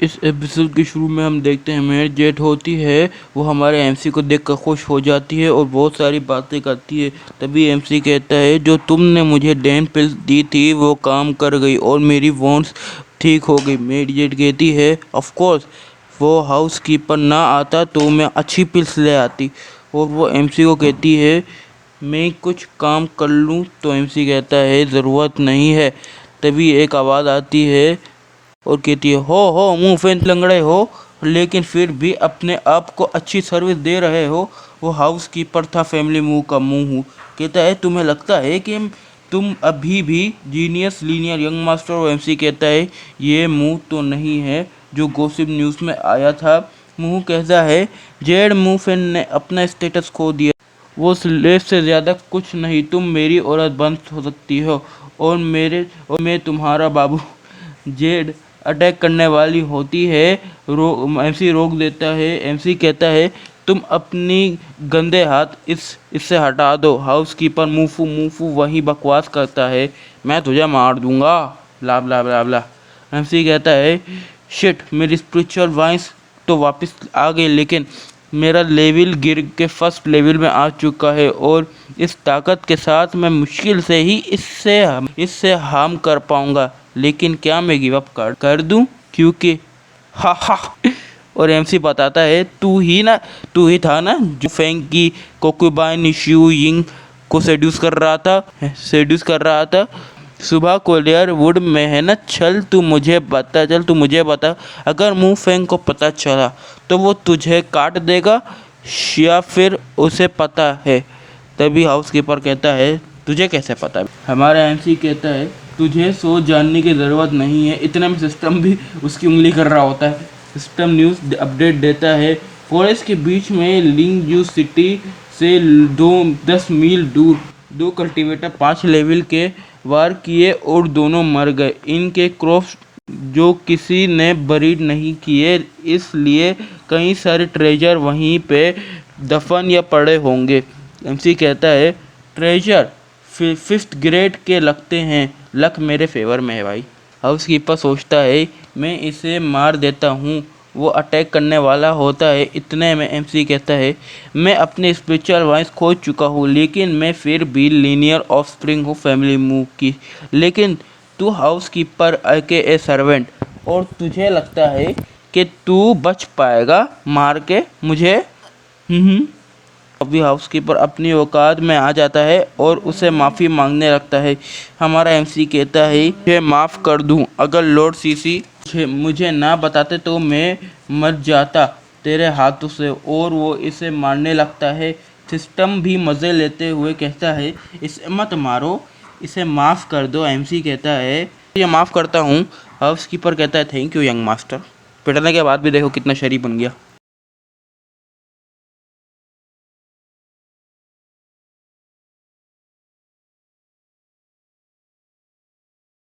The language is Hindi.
इस एपिसोड के शुरू में हम देखते हैं मेयर जेट होती है, वो हमारे एमसी को देखकर खुश हो जाती है और बहुत सारी बातें करती है। तभी एमसी कहता है जो तुमने मुझे डैन पिल्स दी थी वो काम कर गई और मेरी वॉन्ट्स ठीक हो गई। मेयर जेट कहती है ऑफ कोर्स, वो हाउस कीपर ना आता तो मैं अच्छी पिल्स ले आती। और वो एमसी को कहती है मैं कुछ काम कर लूँ, तो एमसी कहता है ज़रूरत नहीं है। तभी एक आवाज़ आती है और कहती है हो मुंह फेन लंगड़े हो, लेकिन फिर भी अपने आप को अच्छी सर्विस दे रहे हो। वो हाउस कीपर था फैमिली मुंह का मुंह हूँ। कहता है तुम्हें लगता है कि तुम अभी भी जीनियस लीनियर यंग मास्टर हो। एमसी कहता है ये मुंह तो नहीं है जो गॉसिप न्यूज़ में आया था। मुंह कहता है जेड मूफेन ने अपना स्टेटस खो दिया, वो स्लेव से ज़्यादा कुछ नहीं। तुम मेरी औरत बन हो सकती हो और मैं तुम्हारा बाबू। जेड अटैक करने वाली होती है, एमसी रोक देता है। एमसी कहता है तुम अपनी गंदे हाथ इससे हटा दो। हाउस कीपर मूफू वही बकवास करता है, मैं तुझे मार दूंगा ब्ला ब्ला ब्ला ब्ला। एमसी कहता है शिट, मेरी स्पिरिचुअल वाइंस तो वापस आ गई, लेकिन मेरा लेवल गिर के फर्स्ट लेवल में आ चुका है और इस ताकत के साथ मैं मुश्किल से ही इससे हार्म कर पाऊंगा। लेकिन क्या मैं गिव अप कर दूं? क्योंकि हा हा। और एमसी बताता है तू ही था ना जो फेंग की कोकुबाइन शियू यिंग को सेड्यूस कर रहा था। सुबह कोलियर वुड में है ना। चल तू मुझे बता, अगर मुंह फेंग को पता चला तो वो तुझे काट देगा या फिर उसे पता है? तभी हाउसकीपर कहता है तुझे कैसे पता है? हमारा एमसी कहता है तुझे सोच जानने की ज़रूरत नहीं है। इतने में सिस्टम भी उसकी उंगली कर रहा होता है। सिस्टम न्यूज़ अपडेट देता है फॉरेस्ट के बीच में लिंगजू सिटी से 10 मील दूर दो कल्टीवेटर 5 लेवल के वार किए और दोनों मर गए। इनके क्रॉप्स जो किसी ने बरीड नहीं किए, इसलिए कई सारे ट्रेजर वहीं पे दफन या पड़े होंगे। एमसी कहता है ट्रेजर 5th ग्रेड के लगते हैं, लक मेरे फेवर में है भाई। हाउसकीपर सोचता है मैं इसे मार देता हूँ, वो अटैक करने वाला होता है। इतने में एमसी कहता है मैं अपने स्पिरिचुअल वॉइस खो चुका हूँ, लेकिन मैं फिर भी लीनियर ऑफस्प्रिंग हूँ फैमिली मूव की। लेकिन तू हाउसकीपर के ए सर्वेंट, और तुझे लगता है कि तू बच पाएगा मार के मुझे? अभी हाउसकीपर अपनी औकात में आ जाता है और उसे माफ़ी मांगने लगता है। हमारा एमसी कहता है मुझे माफ़ कर दूं, अगर लॉर्ड सीसी मुझे ना बताते तो मैं मर जाता तेरे हाथों से। और वो इसे मारने लगता है। सिस्टम भी मज़े लेते हुए कहता है इसे मत मारो, इसे माफ़ कर दो। एमसी कहता है ये माफ़ करता हूँ। हाउसकीपर कहता है थैंक यू यंग मास्टर। पिटने के बाद भी देखो कितना शरीफ बन गया।